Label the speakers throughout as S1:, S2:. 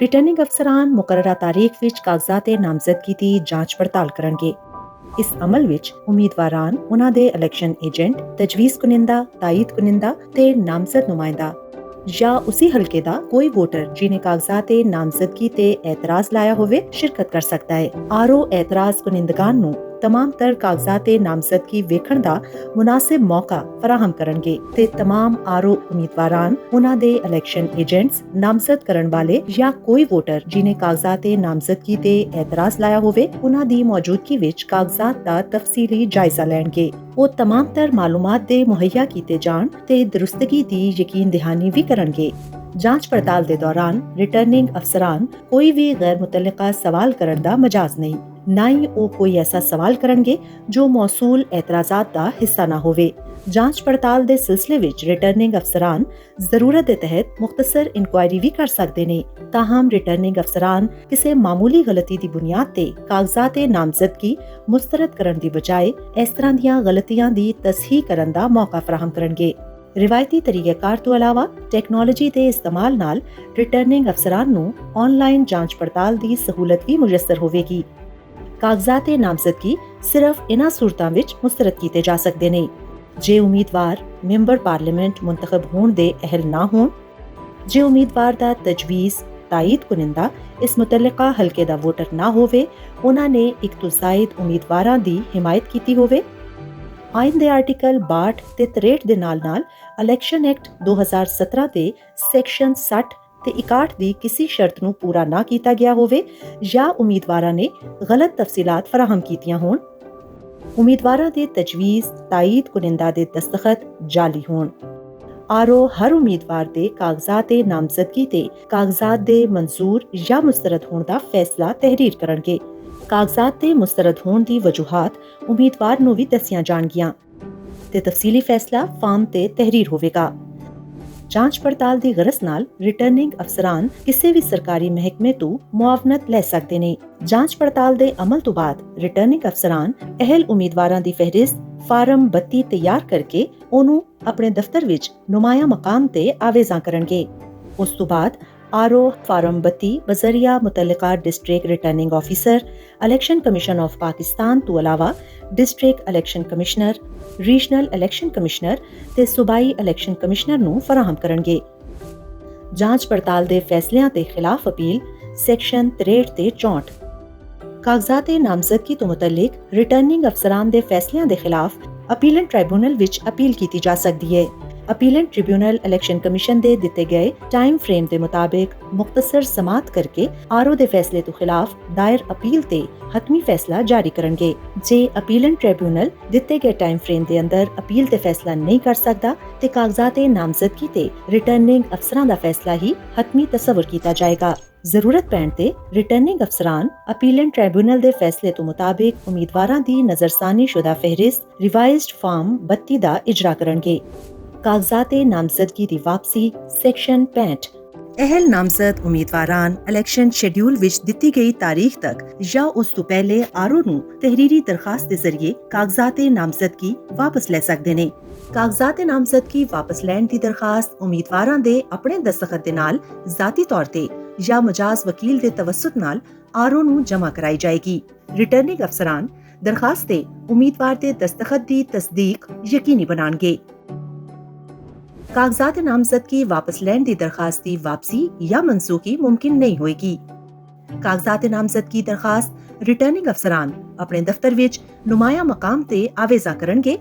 S1: Returning ਅਫਸਰਾਨ ਮੁਕਰਰਾ ਤਾਰੀਖ ਵਿੱਚ ਕਾਗਜ਼ਾਤ ਨਾਮਜ਼ਦਗੀ ਦੀ ਜਾਂਚ ਪੜਤਾਲ ਕਰਨਗੇ। ਇਸ ਅਮਲ ਵਿੱਚ ਉਮੀਦਵਾਰਾਂ, ਉਹਨਾਂ ਦੇ ਇਲੈਕਸ਼ਨ ਏਜੰਟ, ਤਜਵੀਜ਼ ਕੁਨਿੰਦਾ, ਤਾਇਦ ਕੁਨਿੰਦਾ ਤੇ ਨਾਮਜ਼ਦ ਨੁਮਾਇੰਦਾ ਜਾਂ ਉਸੇ ਹਲਕੇ ਦਾ ਕੋਈ ਵੋਟਰ ਜਿਹਨੇ ਕਾਗਜ਼ਾਤ ਨਾਮਜ਼ਦਗੀ ਤੇ ਐਤਰਾਜ਼ ਲਾਇਆ ਹੋਵੇ ਸ਼ਿਰਕਤ ਕਰ ਸਕਦਾ ਹੈ। ਆਰਓ ਐਤਰਾਜ਼ ਕੁਨਿੰਦਗਾਨ ਨੂੰ तमाम तर कागजात नामजदगी वेखण दा मुनासिब मौका फराहम करनगे ते तमाम आरओ उम्मीदवारान उन्हां दे इलेक्शन एजेंट्स नामजद करन वाले या कोई वोटर जिन्हें कागजात नामजदगी ते एतराज लाया होवे उन्हां दी मौजूदगी विच कागजात दा तफसीली जायजा लैणगे। वो तमाम तर मालूमात दे मुहैया कीते जाण ते दुरुस्तगी दी यकीन दहानी भी करनगे। जांच पड़ताल दे दौरान रिटर्निंग अफसरान कोई भी गैर मुतल्लिका सवाल करन दा मजाज नहीं, ना ही वो कोई ऐसा सवाल करनगे जो मौसूल एतराजात दा हिस्सा ना होवे। जांच पड़ताल दे सिलसिले विच रिटर्निंग अफसरान जरूरत दे तहत मुख्तसर इंक्वायरी भी कर सकते ने। ताहम रिटर्निंग अफसरान किसी मामूली गलती दी बुनियाद ते कागजात नामजदगी मुस्तरद करन दी बजाए इस तरह दियां गलतियां दी तसहीह करन दा मौका फराहम करनगे। रिवायती तरीक़ेकार तो अलावा टैक्नोलॉजी के इस्तेमाल नाल रिटर्निंग अफसरान नूं ऑनलाइन जांच पड़ताल दी सहूलत भी मुयसर होवेगी। कागजात नामजदगी सिर्फ इन्हां सूरतां विच मुस्तरद कीते जा सकदे ने जे उम्मीदवार मैंबर पार्लियामेंट मुंतखब होण दे अहल ना होण, जे उम्मीदवार दा तजवीज़ तायद कुनिंदा इस मुतल्लिका हलके दा वोटर ना होवे, उन्हां ने इक तो ज़ायद उम्मीदवारां दी हिमायत कीती होवे, आइन दे आर्टिकल 62 ते 63 दे नाल इलेक्शन एक्ट 2017 दे सैक्शन 60 ते 61 दी किसी शर्त नूं पूरा ना कीता गया होवे या उम्मीदवारां ने गलत तफसीलात फराहम कीतियां होण, उम्मीदवारां दे तजवीज़ तायद कुनिंदा दे दस्तखत जाली होण। आरओ हर उम्मीदवार दे कागजात नामजदगी ते कागजात दे मंजूर या मुस्तरद होण दा फैसला तहरीर करनगे। कागजात दे मुस्तरद होण दी वजूहात उम्मीदवार नूं भी दसियां जाणगियां ते तफसीली फैसला फार्म ते तहरीर होवेगा। जांच पड़ताल दी गरज नाल रिटर्निंग अफसरान किसी भी सरकारी महकमे तो मुआवनत ले सकते ने। जांच पड़ताल दे अमल तो बाद रिटर्निंग अफसरान अहल उम्मीदवारां दी फहरिस्त फार्म 32 तैयार करके ओनू अपने दफ्तर विच नुमाया मकाम ते आवेजा करनगे। उस तो बाद आरओ फार्म 32 बजरिया मुतल्लिका district returning officer, election commission of Pakistan तो अलावा district election commissioner, regional election commissioner ते सूबाई इलेक्शन कमिश्नर नूं फराहम करनगे। जांच पड़ताल दे फैसलियां ते खिलाफ अपील सैक्शन 63 ते 64। कागजात नामजदगी तो मुतल्लिक रिटर्निंग अफसरान दे फैसलियां दे खिलाफ अपीलेंट ट्राइब्यूनल विच अपील की जा सकती है। अपीलेंट ट्रिब्यूनल इलेक्शन कमीशन दे दिते गए टाइम फ्रेम के मुताबिक मुख्तसर समात करके आरओ दे फैसले तो खिलाफ दायर अपील ते हतमी फैसला जारी करनगे। जे अपीलेंट ट्रिब्यूनल दिते गए टाइम फ्रेम के अंदर अपील ते फैसला नहीं कर सकता ते कागजात नामजदगी ते रिटर्निंग अफसरां दा फैसला ही हतमी तसव्वुर किया जाएगा। जरूरत पैण ते रिटर्निंग अफसरान अपीलेंट ट्रिब्यूनल दे फैसले तो मुताबिक उम्मीदवारां दी नजरसानी शुदा फहरिस्त रिवाइज्ड फार्म 32 दा इजरा करनगे। कागजात नामजदगी दी वापसी सैक्शन 65। अहल नामजद उम्मीदवारान इलेक्शन शेड्यूल विच दिती गई तारीख तक या उस तो पहले आरओ नूं तहरीरी दरखास्त के जरिए कागजात नामजदगी वापस ले सकदे ने। कागजात नामजदगी वापस लैण दी दरखास्त उम्मीदवारां दे अपने दस्तखत दे नाल जाती तौर ते या मजाज वकील दे तवस्सुत नाल आरओ नूं जमा कराई जाएगी। रिटर्निंग अफसरान दरखास्त ते उम्मीदवार दे दस्तखत दी तस्दीक यकीनी बनाणगे। कागजात नामजदगी वापस लैण दी दरखास्त दी वापसी या मनसूखी मुमकिन नहीं होएगी। कागजात नामजदगी दरखास्त रिटर्निंग अफसरान अपने दफ्तर विच नुमाया मकाम ते आवेजा करनगे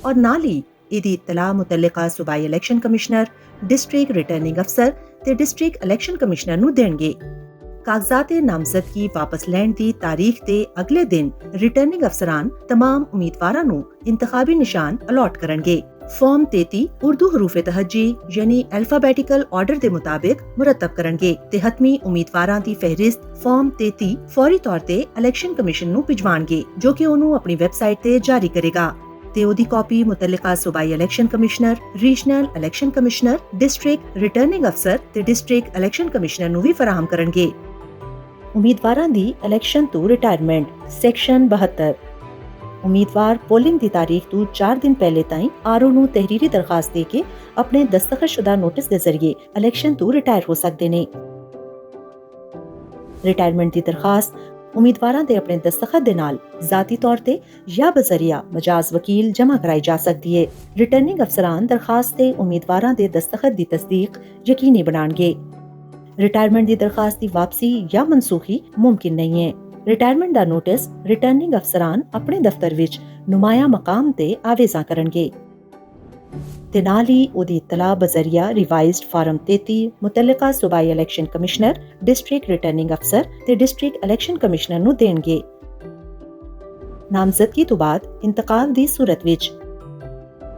S1: और नाल ही इहदी इत्तला मुतल्लिका सूबाई इलेक्शन कमिश्नर, डिस्ट्रिक्ट रिटर्निंग अफसर ते डिस्ट्रिक्ट इलेक्शन कमिश्नर नूं देणगे। कागजात नामजदगी वापस लैण दी तारीख ते अगले दिन रिटर्निंग अफसरान तमाम उम्मीदवारां नूं इंतखाबी निशान अलॉट करनगे। फॉर्म 33 उर्दू हरूफ तहज्जी यानी अल्फाबेटिकल ऑर्डर के मुताबिक मुरतब करनगे ते हतमी उम्मीदवारां दी फहरिस्त फॉर्म 33 फौरी तौर ते इलेक्शन कमीशन नूं भिजवाणगे जो कि ओनू अपनी वेबसाइट ते जारी करेगा ते ओदी कॉपी मुतल्लिका सूबाई election commissioner, regional election commissioner, district returning अफसर ते डिस्ट्रिक्ट इलेक्शन कमिश्नर नूं भी फराहम करनगे। उम्मीदवारां दी इलेक्शन तो रिटायरमेंट सैक्शन 72। उम्मीदवार पोलिंग दी तारीख तो 4 दिन पहले ताईं आरओ ਨੂੰ तहरीरी दरखास्त दे के अपने दस्तखतशुदा नोटिस दे जरिए इलेक्शन तो रिटायर हो सकते ने। रिटायरमेंट दी दरखास्त उम्मीदवारां दे अपने दस्तखत दे नाल जाती तौर ते या बजरिया मजाज वकील जमा कराई जा सकती है। रिटर्निंग अफसरान दरखास्त ते उम्मीदवारां दे दस्तखत दी तस्दीक यकीनी बनाणगे। रिटायरमेंट दी दरखास्त दी वापसी या मनसूखी मुमकिन नहीं है। रिटायरमेंट दा नोटिस रिटर्निंग अफसरान अपने दफ्तर विच नुमाया मकाम ते आवेजा करनगे ते नाल ही ओदी इत्तला बजरिया रिवाइज्ड फार्म 33 मुतल्लिका सूबाई इलेक्शन कमिश्नर, डिस्ट्रिक्ट रिटर्निंग अफसर ते डिस्ट्रिक्ट इलेक्शन कमिश्नर नु देणगे। नामजदगी तो बाद इंतकाल दी सूरत विच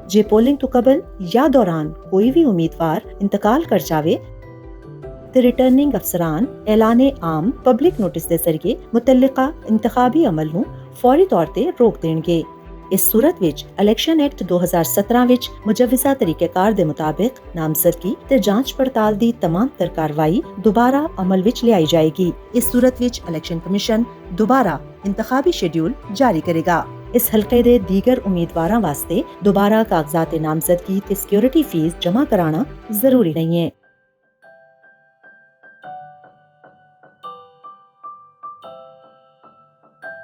S1: जे पोलिंग तो कबल या दौरान कोई भी उम्मीदवार इंतकाल कर जावे ते रिटर्निंग अफसरान ऐलाने आम पब्लिक नोटिस दे जरिए मुतल्लिका इंतखाबी अमल नू फौरी तौर ते रोक देणगे। इस सूरत विच इलेक्शन एक्ट 2017 विच मुजव्वजा तरीकेकार दे मुताबिक नामजदगी ते जांच पड़ताल दी तमाम तर कार्रवाई दोबारा अमल विच लियाई जाएगी। इस सूरत विच इलेक्शन कमीशन दोबारा इंतखाबी शेड्यूल जारी करेगा। इस हलके दे दीगर उम्मीदवारां वास्ते दोबारा कागजात नामजदगी ते सिक्योरिटी फीस जमा कराना जरूरी नहीं है।